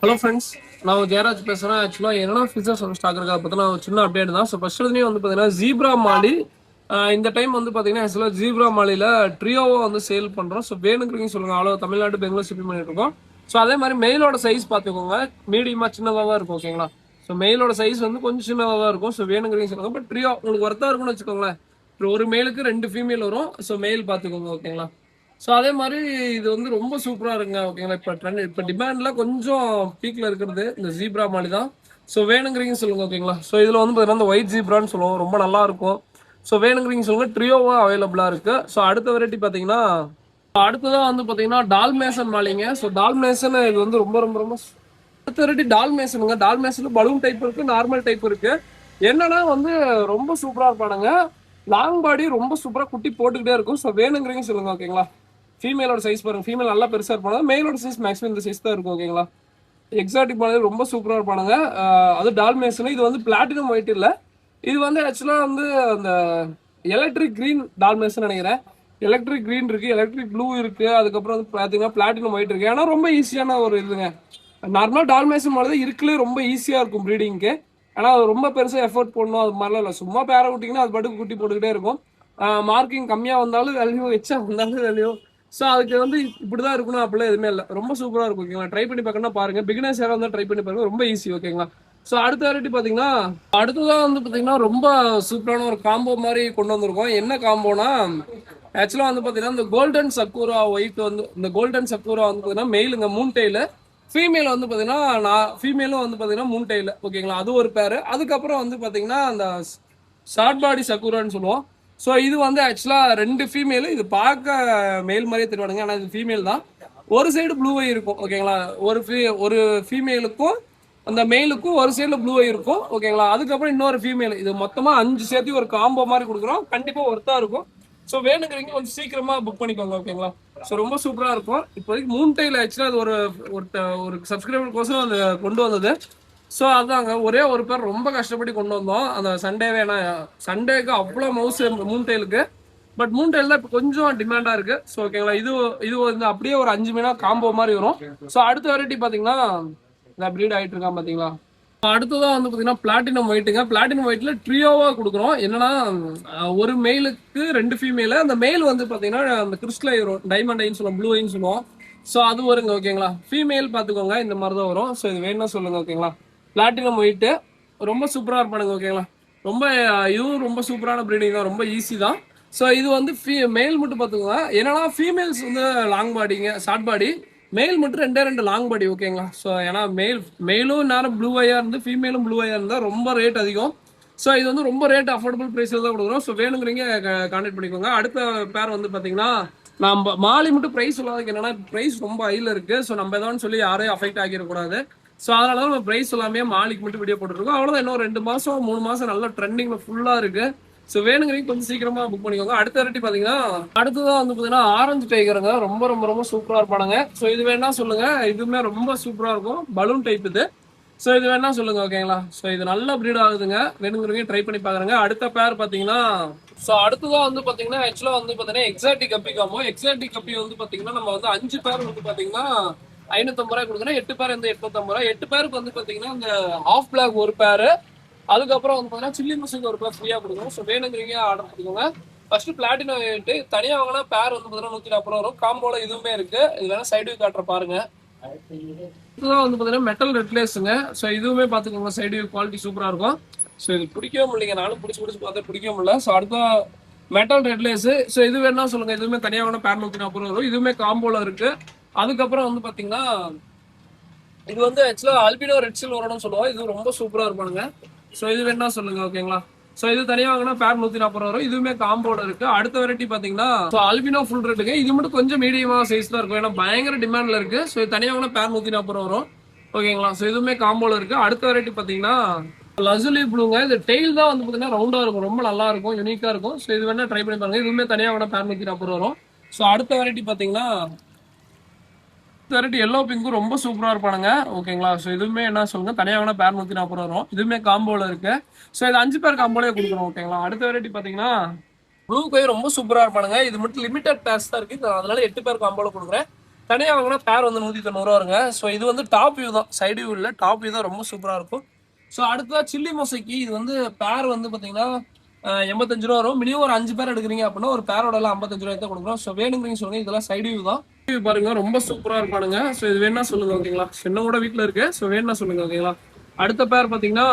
Hello friends, நான் ஜெயராஜ் பேசுகிறேன். ஆக்சுவலாக என்னன்னா ஃபிஷர்ஸ் வந்து ஸ்டாக் இருக்கா பார்த்தீங்கன்னா ஒரு சின்ன அப்டேட் தான். ஸோ ஃபர்ஸ்ட் வந்து பார்த்தீங்கன்னா ஜீப்ரா மாலி இந்த டைம் வந்து பார்த்தீங்கன்னா ஆக்சுவலாக ஜீப்ரா மாலியில் ட்ரியோவை வந்து சேல் பண்ணுறோம். ஸோ வேணுங்கிறீங்க சொல்லுங்கள். அவ்வளோ தமிழ்நாடு பெங்களூர் ஷிப்பிங் பண்ணிட்டு இருக்கோம். ஸோ அதே மாதிரி மெயிலோட சைஸ் பார்த்துக்கோங்க, மீடியமாக சின்னதாக தான் இருக்கும். ஓகேங்களா? ஸோ மெயிலோட சைஸ் வந்து கொஞ்சம் சின்னதாக தான் இருக்கும். ஸோ வேணுங்கிறீங்க சொல்லுங்கள். பட் ட்ரியோ உங்களுக்கு ஒர்த்தாக இருக்கும்னு வச்சுக்கோங்களேன். ஒரு மெயிலுக்கு 2 ஃபீமேல் வரும். ஸோ மெயில் பார்த்துக்கோங்க. ஓகேங்களா? ஸோ அதே மாதிரி இது வந்து ரொம்ப சூப்பராக இருக்குங்க. ஓகேங்களா? இப்போ ட்ரெண்ட், இப்போ டிமாண்டில் கொஞ்சம் பீக்கில் இருக்கிறது இந்த ஜீப்ரா மாதிரி தான். ஸோ வேணுங்கிறீங்க சொல்லுங்கள். ஓகேங்களா? ஸோ இதில் வந்து பார்த்தீங்கன்னா இந்த ஒயிட் ஜீப்ரான்னு சொல்லுவோம், ரொம்ப நல்லா இருக்கும். ஸோ வேணுங்கிறீங்க சொல்லுங்கள். ட்ரியோவா அவைலபிளாக இருக்குது. ஸோ அடுத்த வெரைட்டி பார்த்தீங்கன்னா அடுத்ததான் வந்து பார்த்தீங்கன்னா டால்மேசன் மாலிங்க. ஸோ டால்மேசன் இது வந்து ரொம்ப ரொம்ப ரொம்ப அடுத்த வெரைட்டி டால்மேசனுங்க. டால்மேசன் பலூன் டைப் இருக்குது, நார்மல் டைப் இருக்குது. என்னன்னா வந்து ரொம்ப சூப்பராக இருப்பானுங்க. லாங் பாடி ரொம்ப சூப்பராக குட்டி போட்டுக்கிட்டே இருக்கும். ஸோ வேணுங்கிறீங்க சொல்லுங்கள். ஓகேங்களா? ஃபீமேலோட சைஸ் பாருங்க, ஃபீமேல் நல்லா பெருசாக இருப்பாங்க. மேலோட சைஸ் மேக்ஸிமம் இந்த சைஸ் தான் இருக்கும். ஓகேங்களா? எக்ஸாட்டிக் மாதிரி ரொம்ப சூப்பராக இருப்பானுங்க. அது டால்மேசன். இது வந்து பிளாட்டினம் ஒயிட் இல்லை, இது வந்து ஆக்சுவலாக வந்து அந்த எலக்ட்ரிக் கிரீன் டால்மேசன் நினைக்கிறேன். எலக்ட்ரிக் கிரீன் இருக்கு, எலக்ட்ரிக் ப்ளூ இருக்கு, அதுக்கப்புறம் வந்து பார்த்தீங்கன்னா பிளாட்டினம் ஒயிட் இருக்கு. ஏன்னா ரொம்ப ஈஸியான ஒரு இதுங்க. நார்மலாக டால்மேசன் மாதிரி தான் இருக்குல்லே ரொம்ப ஈஸியாக இருக்கும் ப்ரீடிங்க்கு. ஆனால் அது ரொம்ப பெருசாக எஃபோர்ட் பண்ணணும் அது மாதிரிலாம் இல்லை. சும்மா பேர விட்டிங்கன்னா அது பாட்டுக்கு குட்டி போட்டுக்கிட்டே இருக்கும். மார்க்கிங் கம்மியாக வந்தாலும் வேல்யூ, எச்சா வந்தாலும் வேல்யூ. ஸோ அதுக்கு வந்து இப்படி தான் இருக்கணும் அப்படிலாம் எதுவுமே இல்லை. ரொம்ப சூப்பராக இருக்கும். ஓகேங்களா? ட்ரை பண்ணி பார்க்கணும்னா பாருங்க. பிகினர்ஸ் யாராக இருந்தால் ட்ரை பண்ணி பாருங்க, ரொம்ப ஈஸி. ஓகேங்களா? ஸோ அடுத்த வெரைட்டி பார்த்தீங்கன்னா அடுத்ததான் வந்து பார்த்தீங்கன்னா ரொம்ப சூப்பரான ஒரு காம்போ மாதிரி கொண்டு வந்திருக்கோம். என்ன காம்போனா ஆக்சுவலாக வந்து பார்த்தீங்கன்னா இந்த கோல்டன் சக்கூரா ஒயிட் வந்து இந்த கோல்டன் சக்கூரா வந்து பார்த்தீங்கன்னா மெயிலுங்க, மூன் டெய்லு. ஃபீமேல் வந்து பார்த்தீங்கன்னா ஃபீமேலும் வந்து பார்த்தீங்கன்னா மூன் டெய்லு. ஓகேங்களா? அது ஒரு பேர். அதுக்கப்புறம் வந்து பார்த்தீங்கன்னா அந்த ஷார்ட் பாடி சக்கூரான்னு சொல்லுவோம். ஸோ இது வந்து ஆக்சுவலாக 2 ஃபீமேலு. இது பார்க்க மேல் மாதிரியே தெரிவானுங்க, ஆனால் இது ஃபீமேல் தான். ஒரு சைடு ப்ளூ ஐ இருக்கும். ஓகேங்களா? ஒரு ஃபீமேலுக்கும் அந்த மெயிலுக்கும் ஒரு சைடில் ப்ளூ ஐ இருக்கும். ஓகேங்களா? அதுக்கப்புறம் இன்னொரு ஃபீமேல். இது மொத்தமாக 5 சேர்த்து ஒரு காம்போ மாதிரி கொடுக்குறோம். கண்டிப்பாக ஒர்த்தாக இருக்கும். ஸோ வேணுங்கிறீங்க கொஞ்சம் சீக்கிரமாக புக் பண்ணிக்கோங்க. ஓகேங்களா? ஸோ ரொம்ப சூப்பராக இருக்கும். இப்போதைக்கு மூன் டைல் ஆக்சுவலாக அது ஒரு சப்ஸ்கிரைபருக்கோசரம் அது கொண்டு வந்தது. ஸோ அதாங்க, ஒரே ஒரு பேர் ரொம்ப கஷ்டப்பட்டு கொண்டு வந்தோம் அந்த சண்டேவே. ஏன்னா சண்டேக்கு அவ்வளோ மவுஸ் மூன் டைலுக்கு. பட் மூன் டைல் தான் இப்போ கொஞ்சம் டிமாண்டாக இருக்கு. ஸோ ஓகேங்களா? இது வந்து அப்படியே ஒரு 5 மீனா காம்போ மாதிரி வரும். ஸோ அடுத்த வெரைட்டி பார்த்தீங்கன்னா இந்த ப்ரீட் ஆகிட்டு இருக்கான் பார்த்தீங்களா? அடுத்ததான் வந்து பார்த்தீங்கன்னா பிளாட்டினம் ஒயிட்டுங்க. பிளாட்டினம் ஒயிட்ல ட்ரியோவா கொடுக்குறோம். என்னன்னா ஒரு மெயிலுக்கு 2 ஃபீமேலு. அந்த மெயில் வந்து பார்த்தீங்கன்னா அந்த கிறிஸ்டல் வரும், டைமண்ட் ஐன்னு சொல்லுவோம், ப்ளூ ஐன்னு சொல்லுவோம். ஸோ அது வருங்க. ஓகேங்களா? ஃபீமேல் பார்த்துக்கோங்க, இந்த மாதிரி தான் வரும். ஸோ இது வேணும்னா சொல்லுங்க. ஓகேங்களா? பிளாட்டினம் ஒயிட்டு ரொம்ப சூப்பராக இருப்பானுங்க. ஓகேங்களா? ரொம்ப இதுவும் ரொம்ப சூப்பரான ப்ரீடிங் தான், ரொம்ப ஈஸி தான். ஸோ இது வந்து மேல் மட்டும் பார்த்துக்கோங்க. என்னன்னா ஃபீமேல்ஸ் வந்து லாங் பாடிங்க, ஷார்ட் பாடி. மேல் மட்டும் 2 லாங் பாடி. ஓகேங்களா? ஸோ ஏன்னா மேலும் நேரம் ப்ளூ ஐயா இருந்து ஃபீமேலும் ப்ளூ ஐயா இருந்தால் ரொம்ப ரேட் அதிகம். ஸோ இது வந்து ரொம்ப ரேட் அஃபோர்டபுள் ப்ரைஸில் தான் கொடுக்குறோம். ஸோ வேணுங்கிறீங்க கான்டாக்ட் பண்ணிக்கோங்க. அடுத்த பேர் வந்து பார்த்தீங்கன்னா நம்ம மாலி மட்டும் ப்ரைஸ் சொல்லாததுக்கு என்னன்னா ப்ரைஸ் ரொம்ப ஹையில் இருக்கு. ஸோ நம்ம ஏதாவது சொல்லி யாரையும் அஃபெக்ட் ஆகிடக்கூடாது. ஸோ அதனால தான் நம்ம ப்ரைஸ் சொல்லாமே மாலிக்கு மட்டும் வீடியோ போட்டுருக்கோம். அவ்வளோதான். இன்னும் 2 மாதம் 3 மாதம் நல்ல ட்ரெண்டிங்ல ஃபுல்லாக இருக்கு. ஸோ வேணுங்கிறீங்க கொஞ்சம் சீக்கிரமா புக் பண்ணிக்கோங்க. அடுத்த வெரைட்டி பார்த்தீங்கன்னா அடுத்ததான் வந்து பார்த்தீங்கன்னா ஆரஞ்சு டைகருங்க. ரொம்ப ரொம்ப ரொம்ப சூப்பராக இருப்பானுங்க. ஸோ இது வேணா சொல்லுங்க. இதுவுமே ரொம்ப சூப்பராக இருக்கும், பலூன் டைப் இது. ஸோ இது வேணா சொல்லுங்க. ஓகேங்களா? ஸோ இது நல்ல ப்ரீட் ஆகுதுங்க. வேணுங்கிறவங்க ட்ரை பண்ணி பாக்குறேங்க. அடுத்த பேர் பார்த்தீங்கன்னா ஸோ அடுத்ததான் வந்து பார்த்தீங்கன்னா ஆக்சுவலாக வந்து பார்த்தீங்கன்னா எக்ஸாட்டிக் கப்பி காமோ. எக்ஸாட்டிக் கப்பி வந்து பார்த்தீங்கன்னா நம்ம வந்து 5 பேர் வந்து பார்த்தீங்கன்னா 550 ரூபாய் கொடுக்குறேன். 8 பேர் வந்து 850 ரூபாய். 8 பேருக்கு வந்து பார்த்தீங்கன்னா இந்த ஆஃப் பிளாக் ஒரு பேரு, அதுக்கப்புறம் வந்து பார்த்தீங்கன்னா சில்லி மிஷின் ஒரு பேர் ஃப்ரீயாக கொடுக்கணும். ஸோ வேணுங்கிறீங்க ஆர்டர் பண்ணிக்கோங்க. ஃபர்ஸ்ட் பிளாட்டினம் ரேட்டு தனியாக வாங்கினா பேர் வந்து பார்த்தீங்கன்னா 140 வரும். காம்போல இதுவுமே இருக்கு. இது வேணா சைடு காட்டுற பாருங்க. இதுதான் வந்து பார்த்தீங்கன்னா மெட்டல் ரெட்லேஸுங்க. ஸோ இதுவுமே பார்த்துக்கோங்க, சைடு குவாலிட்டி சூப்பராக இருக்கும். ஸோ இது பிடிக்கவே முடியலைங்க, நானும் பிடிச்சி பார்த்தா பிடிக்க முடியல. ஸோ அடுத்த மெட்டல் ரெட்லேஸு. ஸோ இது வேணா சொல்லுங்க. இதுவுமே தனியாக வேணா பேர் 140 வரும். இதுவுமே காம்போல இருக்கு. அதுக்கப்புறம் வந்து பார்த்தீங்கன்னா இது வந்து ஆக்சுவலாக ஆல்பினோ ரெட் சில் வரணும்னு சொல்லுவோம். இது ரொம்ப சூப்பராக இருப்பானுங்க. ஸோ இது வேணா சொல்லுங்க. ஓகேங்களா? ஸோ இது தனியாக வாங்கினா பேர் 140 வரும். இதுவுமே காம்போட இருக்கு. அடுத்த வெரைட்டி பார்த்தீங்கன்னா ஆல்பினோ ஃபுல் ரேட்டுங்க. இது மட்டும் கொஞ்சம் மீடியமாக சைஸ் தான் இருக்கும், ஏன்னா பயங்கர டிமாண்டில் இருக்கு. ஸோ இது தனியாக வாங்கினா பேர் 140 வரும். ஓகேங்களா? ஸோ இதுவுமே காம்போல இருக்கு. அடுத்த வெரைட்டி பார்த்தீங்கன்னா லசுலி ப்ளூங்க. இது டெய்ல் தான் வந்து பார்த்தீங்கன்னா ரவுண்டாக இருக்கும், ரொம்ப நல்லா இருக்கும், யூனிக்காக இருக்கும். ஸோ இது வேணா ட்ரை பண்ணி பாருங்க. இதுவுமே தனியாக வாங்கினா பேர் 140 வரும். ஸோ அடுத்த வெரைட்டி பார்த்தீங்கன்னா வெரைட்டி எல்லோ பிங்க்கும் ரொம்ப சூப்பராக இருப்பானுங்க. ஓகேங்களா? ஸோ இதுவுமே என்ன சொல்லுங்க, தனியாக வேணா பேர் 140 வரும். இதுவுமே காம்போல இருக்கு. ஸோ இது 5 பேர் காம்போலே கொடுக்குறோம். ஓகேங்களா? அடுத்த வெரைட்டி பார்த்தீங்கன்னா ப்ளூ கோய் ரொம்ப சூப்பராக இருப்பானுங்க. இது மட்டும் லிமிடெட் டேஸ் தான் இருக்கு, அதனால 8 பேர் காம்போல கொடுக்குறேன். தனியாக வாங்கினா பேர் வந்து 190 வருங்க. ஸோ இது வந்து டாப் வியூ தான், சைடு வியூ இல்லை, டாப் வியூ தான், ரொம்ப சூப்பராக இருக்கும். ஸோ அடுத்ததாக சில்லி மொசைக்கு இது வந்து பேர் வந்து பார்த்தீங்கன்னா 85 ரூபா வரும். மினிமம் ஒரு 5 பேர் எடுக்கிறீங்க அப்படின்னா ஒரு பேரோட எல்லாம் 55 ரூபாய்க்கு தான் கொடுக்குறோம். ஸோ வேணுங்கிறீங்க சொல்லுங்க, இதெல்லாம் சைடு வியூ தான். வியூ பாருங்க ரொம்ப சூப்பராக இருப்பானுங்க. ஸோ இது வேணா சொல்லுங்க ஓகேங்களா. என்ன கூட வீட்டில் இருக்கு. ஸோ வேணா சொல்லுங்க ஓகேங்களா. அடுத்த பேர் பார்த்தீங்கன்னா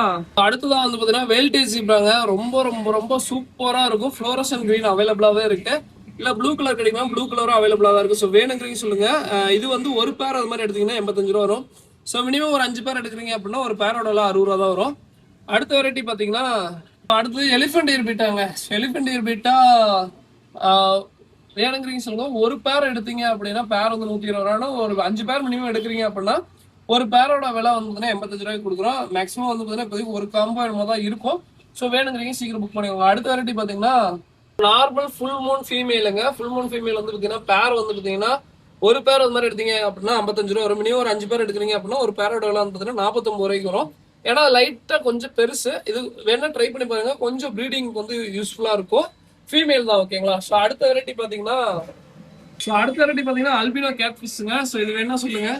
அடுத்ததான் வந்து பார்த்தீங்கன்னா வெல்டேஜ் ஜீப்ராங்க. ரொம்ப ரொம்ப ரொம்ப சூப்பராக இருக்கும். ஃப்ளோரசன் கிரீன் அவைலபிளாகவே இருக்கு. இல்லை ப்ளூ கலர் கிடைக்கும், ப்ளூ கலரும் அவைலபிளாக தான் இருக்கும். ஸோ வேணுங்கிறீங்க சொல்லுங்க. இது வந்து ஒரு பேர் அது மாதிரி எடுத்தீங்கன்னா 85 ரூபா வரும். ஸோ மினிமம் ஒரு 5 பேர் எடுக்கிறீங்க அப்படின்னா ஒரு பேரோட எல்லாம் 60 ரூபா தான் வரும். அடுத்த வெரைட்டி பார்த்தீங்கன்னா அடுத்தது எலிஃபென்ட் இயர் பீட்டாங்க. எலிஃபென்ட் இயர் பீட்டா வேணுங்கிறீங்க சொல்லுங்க. ஒரு பேர் எடுத்தீங்க அப்படின்னா பேர் வந்து 120 ரூபா. ஒரு 5 பேர் மினிமம் எடுக்கிறீங்க அப்படின்னா ஒரு பேரோட விலை வந்து 85 ரூபாய்க்கு கொடுக்குறோம். மேக்ஸிமம் வந்து பார்த்தீங்கன்னா இப்போதைக்கு ஒரு காம்போ என்னமோ தான் இருக்கும். ஸோ வேணுங்கிறீங்க சீக்கிரம் புக் பண்ணிக்கோங்க. அடுத்த வெரைட்டி பார்த்தீங்கன்னா நார்மல் ஃபுல் மூன் ஃபீமேலுங்க. ஃபுல் மூன் ஃபீமேல் வந்து பார்த்தீங்கன்னா பேர் வந்து பார்த்தீங்கன்னா ஒரு பேர் அது மாதிரி எடுத்தீங்க அப்படின்னா 55 ரூபா வரும். மினிமம் ஒரு 5 பேர் எடுக்கிறீங்க அப்படின்னா ஒரு பேரோட விலை வந்து பார்த்தீங்கன்னா 49 ரூபாய்க்கு வரும். ஏன்னா லைட்டாக கொஞ்சம் பெருசு. இது வேணா ட்ரை பண்ணி பாருங்க, கொஞ்சம் ப்ரீடிங்க்கு வந்து யூஸ்ஃபுல்லாக இருக்கும். ஃபீமேல் தான் ஓகேங்களா. ஸோ அடுத்த வெரைட்டி பார்த்தீங்கன்னா அல்பினோ கேட் ஃபிஷ்ங்க. ஸோ இது வேணா சொல்லுங்க.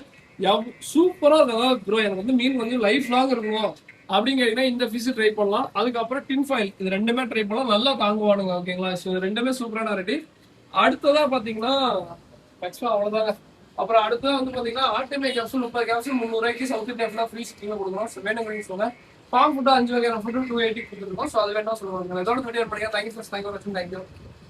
சூப்பராக இருக்கும். அதாவது ப்ரோ எனக்கு வந்து மீன் வந்து லைஃப் லாங் இருக்கும் அப்படின்னு கேட்டீங்கன்னா இந்த ஃபிஷ் ட்ரை பண்ணலாம். அதுக்கப்புறம் டின் ஃபைல், இது ரெண்டுமே ட்ரை பண்ணலாம், நல்லா தாங்குவானுங்க ஓகேங்களா. ஸோ ரெண்டுமே சூப்பரான வெரைட்டி. அடுத்ததா பார்த்தீங்கன்னா மேக்ஸிமம் அவ்வளோதாங்க. அப்புறம் அடுத்தது வந்து பார்த்தீங்கன்னா ஆர்டிமே கேப்சூல் 30 கேப்சூல் 300 ரூபாய்க்கு சவுத் இந்தியா ஃப்ரீ ஷிப்பிங்ல கொடுக்குறோம். ஸோ வேணுங்கிறீங்க சொல்லுங்க. ஃபார்ம் ஃபுட்டு 5 வகையான ஃபுட்டு 280 கொடுத்துருக்கோம். ஸோ அது வேணா சொல்லுவாங்க. இதோட வீடியோ பண்ணிங்க. Thank you for thank you.